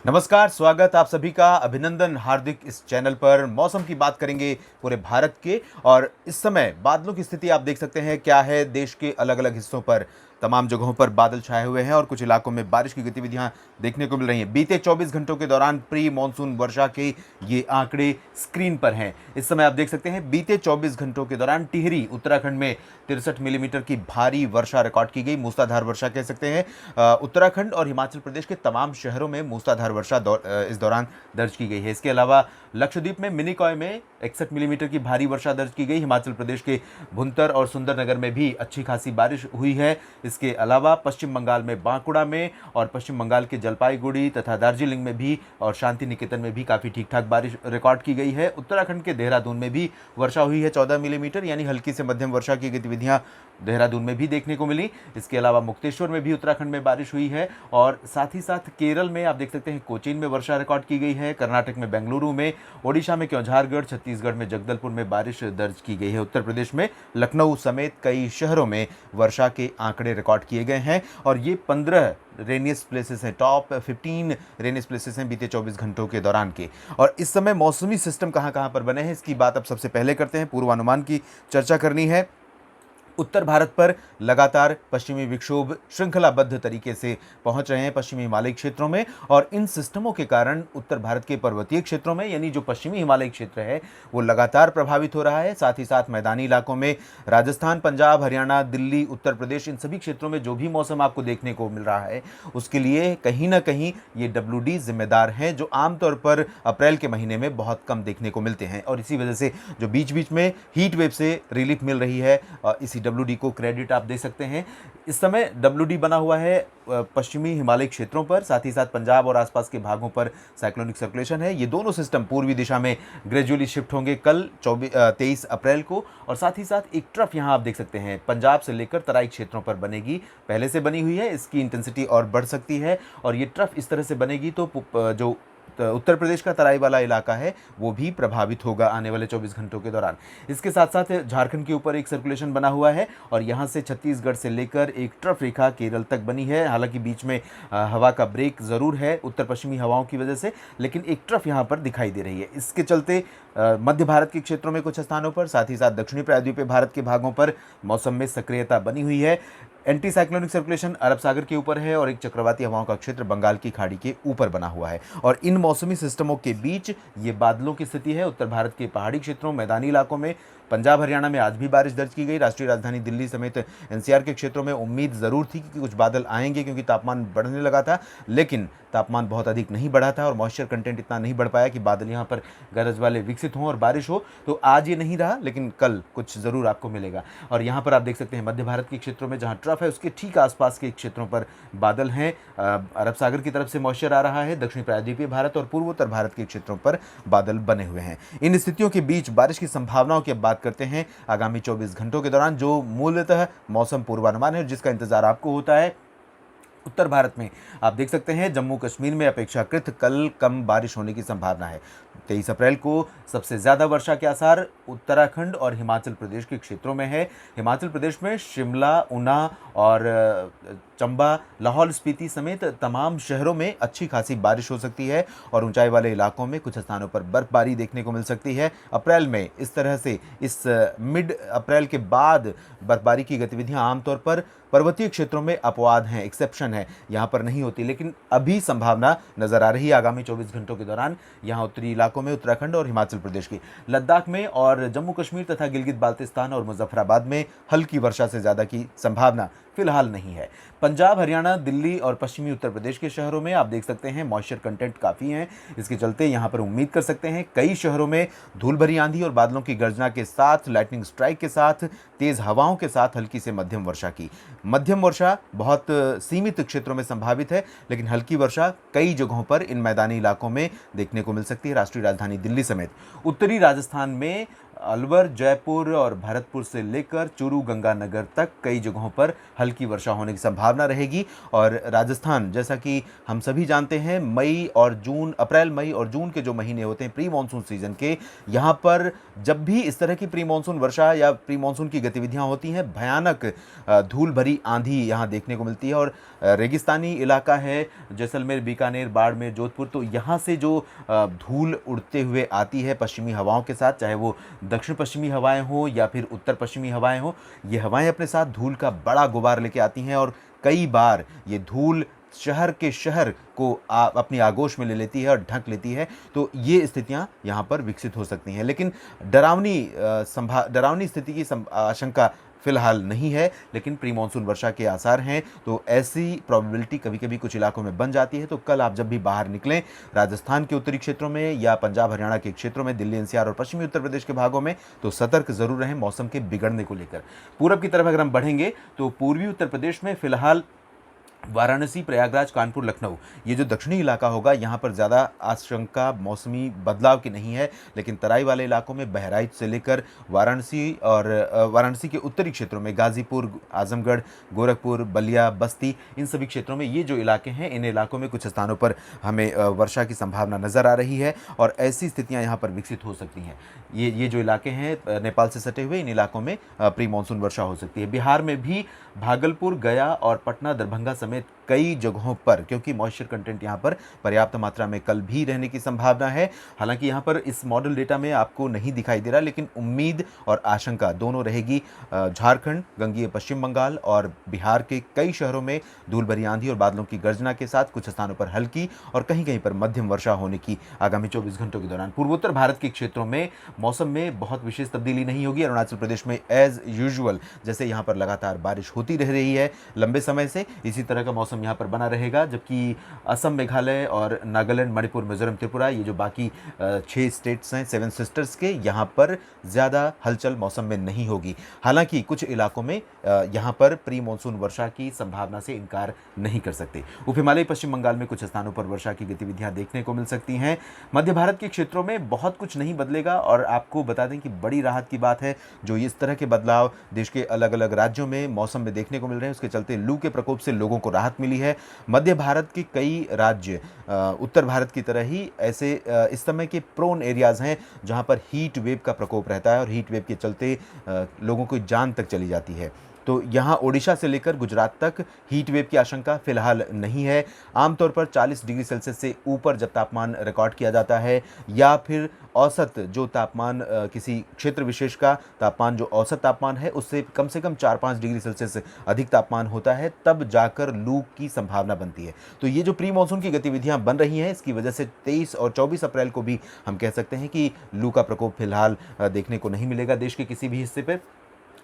नमस्कार, स्वागत आप सभी का, अभिनंदन, हार्दिक इस चैनल पर। मौसम की बात करेंगे पूरे भारत के। और इस समय बादलों की स्थिति आप देख सकते हैं क्या है। देश के अलग अलग हिस्सों पर तमाम जगहों पर बादल छाए हुए हैं और कुछ इलाकों में बारिश की गतिविधियां देखने को मिल रही हैं। बीते 24 घंटों के दौरान प्री मानसून वर्षा के ये आंकड़े स्क्रीन पर हैं। इस समय आप देख सकते हैं बीते 24 घंटों के दौरान टिहरी उत्तराखंड में 63 मिलीमीटर की भारी वर्षा रिकॉर्ड की गई। मूसलाधार वर्षा कह सकते हैं। उत्तराखंड और हिमाचल प्रदेश के तमाम शहरों में मूसलाधार वर्षा इस दौरान दर्ज की गई है। इसके अलावा लक्षद्वीप में मिनिकॉय में 61 मिलीमीटर की भारी वर्षा दर्ज की गई। हिमाचल प्रदेश के भुंतर और सुंदरनगर में भी अच्छी खासी बारिश हुई है। इसके अलावा पश्चिम बंगाल में बांकुड़ा में और पश्चिम बंगाल के जलपाईगुड़ी तथा दार्जिलिंग में भी और शांति निकेतन में भी काफ़ी ठीक ठाक बारिश रिकॉर्ड की गई है। उत्तराखंड के देहरादून में भी वर्षा हुई है 14 मिलीमीटर, यानी हल्की से मध्यम वर्षा की गतिविधियां देहरादून में भी देखने को मिली। इसके अलावा मुक्तेश्वर में भी उत्तराखंड में बारिश हुई है। और साथ ही साथ केरल में आप देख सकते हैं कोचीन में वर्षा रिकॉर्ड की गई है। कर्नाटक में बेंगलुरु में, ओडिशा में क्योंझारगढ़, छत्तीसगढ़ में जगदलपुर में बारिश दर्ज की गई है। उत्तर प्रदेश में लखनऊ समेत कई शहरों में वर्षा के आंकड़े रिकॉर्ड किए गए हैं। और ये 15 रेनियस प्लेसेस हैं, टॉप 15 रेनियस प्लेसेस हैं बीते 24 घंटों के दौरान के। और इस समय मौसमी सिस्टम कहाँ कहाँ पर बने हैं इसकी बात अब सबसे पहले करते हैं। पूर्वानुमान की चर्चा करनी है। उत्तर भारत पर लगातार पश्चिमी विक्षोभ श्रृंखलाबद्ध तरीके से पहुंच रहे हैं पश्चिमी हिमालयी क्षेत्रों में। और इन सिस्टमों के कारण उत्तर भारत के पर्वतीय क्षेत्रों में, यानी जो पश्चिमी हिमालयी क्षेत्र है, वो लगातार प्रभावित हो रहा है। साथ ही साथ मैदानी इलाकों में राजस्थान, पंजाब, हरियाणा, दिल्ली, उत्तर प्रदेश, इन सभी क्षेत्रों में जो भी मौसम आपको देखने को मिल रहा है उसके लिए कहीं ना कहीं ये WD जिम्मेदार हैं, जो आमतौर पर अप्रैल के महीने में बहुत कम देखने को मिलते हैं। और इसी वजह से जो बीच बीच में हीट वेव से रिलीफ मिल रही है, इसी WD को क्रेडिट आप दे सकते हैं। इस समय WD बना हुआ है पश्चिमी हिमालयी क्षेत्रों पर, साथ ही साथ पंजाब और आसपास के भागों पर साइक्लोनिक सर्कुलेशन है। ये दोनों सिस्टम पूर्वी दिशा में ग्रेजुअली शिफ्ट होंगे कल 23 अप्रैल को। और साथ ही साथ एक ट्रफ यहाँ आप देख सकते हैं पंजाब से लेकर तराई क्षेत्रों पर बनेगी, पहले से बनी हुई है, इसकी इंटेंसिटी और बढ़ सकती है। और ये ट्रफ इस तरह से बनेगी तो जो उत्तर प्रदेश का तराई वाला इलाका है वो भी प्रभावित होगा आने वाले 24 घंटों के दौरान। इसके साथ साथ झारखंड के ऊपर एक सर्कुलेशन बना हुआ है और यहाँ से छत्तीसगढ़ से लेकर एक ट्रफ रेखा केरल तक बनी है। हालांकि बीच में हवा का ब्रेक ज़रूर है उत्तर पश्चिमी हवाओं की वजह से, लेकिन एक ट्रफ यहाँ पर दिखाई दे रही है। इसके चलते मध्य भारत के क्षेत्रों में कुछ स्थानों पर, साथ ही साथ दक्षिणी प्रायद्वीपीय भारत के भागों पर मौसम में सक्रियता बनी हुई है। एंटी साइक्लोनिक सर्कुलेशन अरब सागर के ऊपर है और एक चक्रवाती हवाओं का क्षेत्र बंगाल की खाड़ी के ऊपर बना हुआ है। और इन मौसमी सिस्टमों के बीच ये बादलों की स्थिति है। उत्तर भारत के पहाड़ी क्षेत्रों, मैदानी इलाकों में, पंजाब हरियाणा में आज भी बारिश दर्ज की गई। राष्ट्रीय राजधानी दिल्ली समेत NCR के क्षेत्रों में उम्मीद ज़रूर थी कि कुछ बादल आएंगे क्योंकि तापमान बढ़ने लगा था, लेकिन तापमान बहुत अधिक नहीं बढ़ा था और मॉइस्चर कंटेंट इतना नहीं बढ़ पाया कि बादल यहाँ पर गरज वाले विकसित हों और बारिश हो। तो आज ये नहीं रहा, लेकिन कल कुछ ज़रूर आपको मिलेगा। और यहाँ पर आप देख सकते हैं मध्य भारत के क्षेत्रों में जहाँ ट्रफ है उसके ठीक आसपास के क्षेत्रों पर बादल हैं। अरब सागर की तरफ से मॉइस्चर आ रहा है। दक्षिण प्रायद्वीपीय भारत और पूर्वोत्तर भारत के क्षेत्रों पर बादल बने हुए हैं। इन स्थितियों के बीच बारिश की संभावनाओं की बात करते हैं आगामी 24 घंटों के दौरान, जो मूलतः मौसम पूर्वानुमान है जिसका इंतजार आपको होता है। उत्तर भारत में आप देख सकते हैं जम्मू कश्मीर में अपेक्षाकृत कल कम बारिश होने की संभावना है। 23 अप्रैल को सबसे ज़्यादा वर्षा के आसार उत्तराखंड और हिमाचल प्रदेश के क्षेत्रों में है। हिमाचल प्रदेश में शिमला, ऊना और चंबा, लाहौल स्पीति समेत तमाम शहरों में अच्छी खासी बारिश हो सकती है और ऊंचाई वाले इलाकों में कुछ स्थानों पर बर्फबारी देखने को मिल सकती है। अप्रैल में इस तरह से, इस मिड अप्रैल के बाद बर्फबारी की गतिविधियां आमतौर पर पर्वतीय क्षेत्रों में अपवाद हैं, एक्सेप्शन है, यहाँ पर नहीं होती, लेकिन अभी संभावना नजर आ रही है आगामी 24 घंटों के दौरान यहाँ उत्तरी इलाकों में, उत्तराखंड और हिमाचल प्रदेश की। लद्दाख में और जम्मू कश्मीर तथा गिलगित बाल्तिस्तान और मुजफ्फराबाद में हल्की वर्षा से ज़्यादा की संभावना फिलहाल नहीं है। पंजाब, हरियाणा, दिल्ली और पश्चिमी उत्तर प्रदेश के शहरों में आप देख सकते हैं मॉइस्चर कंटेंट काफ़ी है। इसके चलते यहाँ पर उम्मीद कर सकते हैं कई शहरों में धूल भरी आंधी और बादलों की गर्जना के साथ, लाइटनिंग स्ट्राइक के साथ, तेज़ हवाओं के साथ हल्की से मध्यम वर्षा की। मध्यम वर्षा बहुत सीमित क्षेत्रों में संभावित है, लेकिन हल्की वर्षा कई जगहों पर इन मैदानी इलाकों में देखने को मिल सकती है। राष्ट्रीय राजधानी दिल्ली समेत उत्तरी राजस्थान में अलवर, जयपुर और भरतपुर से लेकर चूरू, गंगानगर तक कई जगहों पर हल्की वर्षा होने की संभावना रहेगी। और राजस्थान, जैसा कि हम सभी जानते हैं, अप्रैल, मई और जून के जो महीने होते हैं प्री मानसून सीजन के, यहाँ पर जब भी इस तरह की प्री मानसून वर्षा या प्री मानसून की गतिविधियां होती हैं, भयानक धूल भरी आंधी यहाँ देखने को मिलती है। और रेगिस्तानी इलाका है जैसलमेर, बीकानेर, बाड़मेर, जोधपुर, तो यहाँ से जो धूल उड़ते हुए आती है पश्चिमी हवाओं के साथ, चाहे वो दक्षिण पश्चिमी हवाएं हो या फिर उत्तर पश्चिमी हवाएं हो, ये हवाएं अपने साथ धूल का बड़ा गुबार लेके आती हैं। और कई बार ये धूल शहर को अपनी आगोश में ले लेती है और ढक लेती है। तो ये स्थितियां यहाँ पर विकसित हो सकती हैं। लेकिन डरावनी स्थिति की आशंका फिलहाल नहीं है, लेकिन प्री मानसून वर्षा के आसार हैं। तो ऐसी प्रोबेबिलिटी कभी कभी कुछ इलाकों में बन जाती है। तो कल आप जब भी बाहर निकलें राजस्थान के उत्तरी क्षेत्रों में या पंजाब हरियाणा के क्षेत्रों में, दिल्ली एनसीआर और पश्चिमी उत्तर प्रदेश के भागों में, तो सतर्क जरूर रहें मौसम के बिगड़ने को लेकर। पूरब की तरफ अगर हम बढ़ेंगे तो पूर्वी उत्तर प्रदेश में फिलहाल वाराणसी, प्रयागराज, कानपुर, लखनऊ, ये जो दक्षिणी इलाका होगा, यहाँ पर ज़्यादा आशंका मौसमी बदलाव की नहीं है। लेकिन तराई वाले इलाकों में बहराइच से लेकर वाराणसी के उत्तरी क्षेत्रों में गाजीपुर, आजमगढ़, गोरखपुर, बलिया, बस्ती, इन सभी क्षेत्रों में ये जो इलाके हैं, इन इलाकों में कुछ स्थानों पर हमें वर्षा की संभावना नज़र आ रही है। और ऐसी स्थितियाँ यहाँ पर विकसित हो सकती हैं। ये जो इलाके हैं नेपाल से सटे हुए, इन इलाकों में प्री मानसून वर्षा हो सकती है। बिहार में भी भागलपुर, गया और पटना, दरभंगा समेत कई जगहों पर, क्योंकि मॉइस्चर कंटेंट यहाँ पर पर्याप्त मात्रा में कल भी रहने की संभावना है। हालांकि यहाँ पर इस मॉडल डेटा में आपको नहीं दिखाई दे रहा, लेकिन उम्मीद और आशंका दोनों रहेगी। झारखंड, गंगीय पश्चिम बंगाल और बिहार के कई शहरों में धूल भरी आंधी और बादलों की गर्जना के साथ कुछ स्थानों पर हल्की और कहीं कहीं पर मध्यम वर्षा होने की आगामी 24 घंटों के दौरान। पूर्वोत्तर भारत के क्षेत्रों में मौसम में बहुत विशेष तब्दीली नहीं होगी। अरुणाचल प्रदेश में एज यूजुअल, जैसे यहाँ पर लगातार बारिश होती रह रही है लंबे समय से, इसी तरह का मौसम यहाँ पर बना रहेगा। जबकि असम, मेघालय और नागालैंड, मणिपुर, मिजोरम, त्रिपुरा, ये जो बाकी 6 स्टेट्स हैं, 7 सिस्टर्स के, यहाँ पर ज़्यादा हलचल मौसम में नहीं होगी। हालांकि कुछ इलाकों में यहाँ पर प्री मानसून वर्षा की संभावना से इनकार नहीं कर सकते। उप हिमालयी पश्चिम बंगाल में कुछ स्थानों पर वर्षा की गतिविधियां देखने को मिल सकती हैं। मध्य भारत के क्षेत्रों में बहुत कुछ नहीं बदलेगा। और आपको बता दें कि बड़ी राहत की बात है, जो इस तरह के बदलाव देश के अलग अलग राज्यों में मौसम में देखने को मिल रहे हैं, उसके चलते लू के प्रकोप से लोगों को राहत मिली है। मध्य भारत के कई राज्य उत्तर भारत की तरह ही ऐसे इस समय के प्रोन एरियाज हैं जहां पर हीट वेव का प्रकोप रहता है और हीट वेव के चलते लोगों की जान तक चली जाती है। तो यहाँ ओडिशा से लेकर गुजरात तक हीट वेव की आशंका फिलहाल नहीं है। आमतौर पर 40 डिग्री सेल्सियस से ऊपर जब तापमान रिकॉर्ड किया जाता है, या फिर औसत जो तापमान किसी क्षेत्र विशेष का तापमान, जो औसत तापमान है, उससे कम से कम 4-5 डिग्री सेल्सियस अधिक तापमान होता है, तब जाकर लू की संभावना बनती है। तो ये जो प्री मानसून की गतिविधियां बन रही हैं, इसकी वजह से 23 और 24 अप्रैल को भी हम कह सकते हैं कि लू का प्रकोप फिलहाल देखने को नहीं मिलेगा देश के किसी भी हिस्से पर।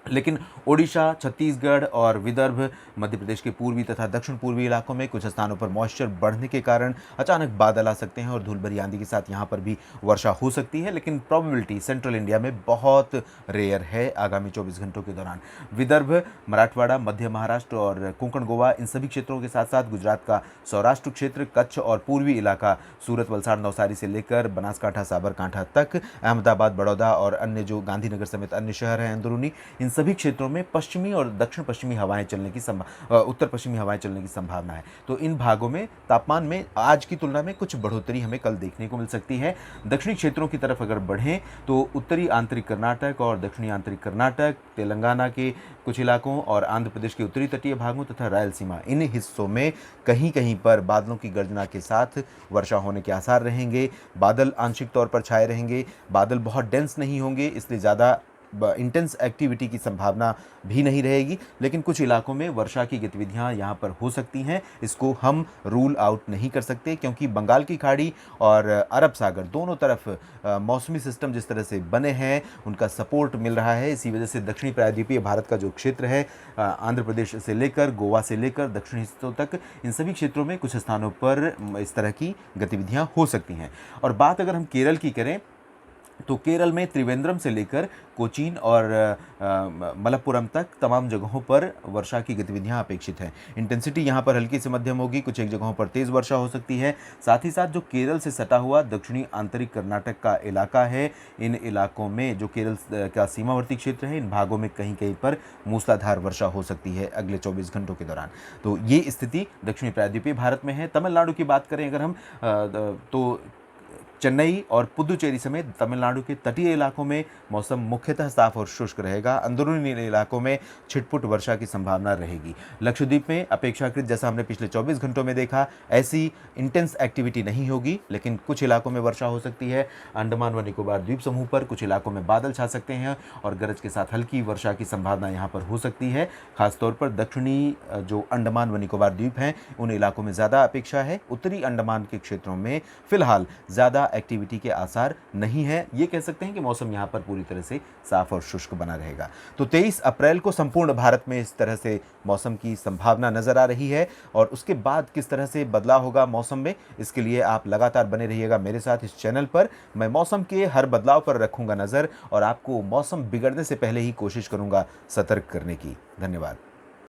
लेकिन ओडिशा, छत्तीसगढ़ और विदर्भ, मध्य प्रदेश के पूर्वी तथा दक्षिण पूर्वी इलाकों में कुछ स्थानों पर मॉइस्चर बढ़ने के कारण अचानक बादल आ सकते हैं और धूल भरी आंधी के साथ यहाँ पर भी वर्षा हो सकती है। लेकिन प्रोबेबिलिटी सेंट्रल इंडिया में बहुत रेयर है आगामी 24 घंटों के दौरान। विदर्भ, मराठवाड़ा, मध्य महाराष्ट्र और कोंकण गोवा, इन सभी क्षेत्रों के साथ साथ गुजरात का सौराष्ट्र क्षेत्र, कच्छ और पूर्वी इलाका, सूरत, वलसाड़, नवसारी से लेकर बनासकांठा, साबरकांठा तक, अहमदाबाद, बड़ौदा और अन्य जो गांधीनगर समेत अन्य शहर हैं अंदरूनी, इन सभी क्षेत्रों में पश्चिमी और दक्षिण पश्चिमी हवाएं चलने की उत्तर पश्चिमी हवाएं चलने की संभावना है। तो इन भागों में तापमान में आज की तुलना में कुछ बढ़ोतरी हमें कल देखने को मिल सकती है। दक्षिणी क्षेत्रों की तरफ अगर बढ़ें तो उत्तरी आंतरिक कर्नाटक और दक्षिणी आंतरिक कर्नाटक, तेलंगाना के कुछ इलाकों और आंध्र प्रदेश के उत्तरी तटीय भागों तथा रायलसीमा, इन हिस्सों में कहीं कहीं पर बादलों की गर्जना के साथ वर्षा होने के आसार रहेंगे। बादल आंशिक तौर पर छाए रहेंगे, बादल बहुत डेंस नहीं होंगे, इसलिए ज़्यादा इंटेंस एक्टिविटी की संभावना भी नहीं रहेगी। लेकिन कुछ इलाकों में वर्षा की गतिविधियां यहां पर हो सकती हैं, इसको हम रूल आउट नहीं कर सकते, क्योंकि बंगाल की खाड़ी और अरब सागर दोनों तरफ मौसमी सिस्टम जिस तरह से बने हैं, उनका सपोर्ट मिल रहा है। इसी वजह से दक्षिणी प्रायद्वीपीय भारत का जो क्षेत्र है, आंध्र प्रदेश से लेकर गोवा से लेकर दक्षिणी हिस्सों तक, इन सभी क्षेत्रों में कुछ स्थानों पर इस तरह की गतिविधियां हो सकती हैं। और बात अगर हम केरल की करें तो केरल में त्रिवेंद्रम से लेकर कोचीन और मलप्पुरम तक तमाम जगहों पर वर्षा की गतिविधियां अपेक्षित हैं। इंटेंसिटी यहां पर हल्की से मध्यम होगी, कुछ एक जगहों पर तेज़ वर्षा हो सकती है। साथ ही साथ जो केरल से सटा हुआ दक्षिणी आंतरिक कर्नाटक का इलाका है, इन इलाकों में जो केरल का सीमावर्ती क्षेत्र है, इन भागों में कहीं कहीं पर मूसलाधार वर्षा हो सकती है अगले 24 घंटों के दौरान। तो ये स्थिति दक्षिणी प्रायद्वीपीय भारत में है। तमिलनाडु की बात करें अगर हम तो चेन्नई और पुदुचेरी समेत तमिलनाडु के तटीय इलाकों में मौसम मुख्यतः साफ और शुष्क रहेगा। अंदरूनी इलाकों में छिटपुट वर्षा की संभावना रहेगी। लक्षद्वीप में अपेक्षाकृत जैसा हमने पिछले 24 घंटों में देखा, ऐसी इंटेंस एक्टिविटी नहीं होगी, लेकिन कुछ इलाकों में वर्षा हो सकती है। अंडमान व निकोबार द्वीप समूह पर कुछ इलाकों में बादल छा सकते हैं और गरज के साथ हल्की वर्षा की संभावना यहाँ पर हो सकती है। खासतौर पर दक्षिणी जो अंडमान व निकोबार द्वीप हैं, उन इलाकों में ज़्यादा अपेक्षा है। उत्तरी अंडमान के क्षेत्रों में फिलहाल ज़्यादा एक्टिविटी के आसार नहीं है। ये कह सकते हैं कि मौसम यहाँ पर पूरी तरह से साफ और शुष्क बना रहेगा। तो 23 अप्रैल को संपूर्ण भारत में इस तरह से मौसम की संभावना नजर आ रही है और उसके बाद किस तरह से बदलाव होगा मौसम में, इसके लिए आप लगातार बने रहिएगा मेरे साथ इस चैनल पर। मैं मौसम के हर बदलाव पर रखूंगा नज़र और आपको मौसम बिगड़ने से पहले ही कोशिश करूंगा सतर्क करने की। धन्यवाद।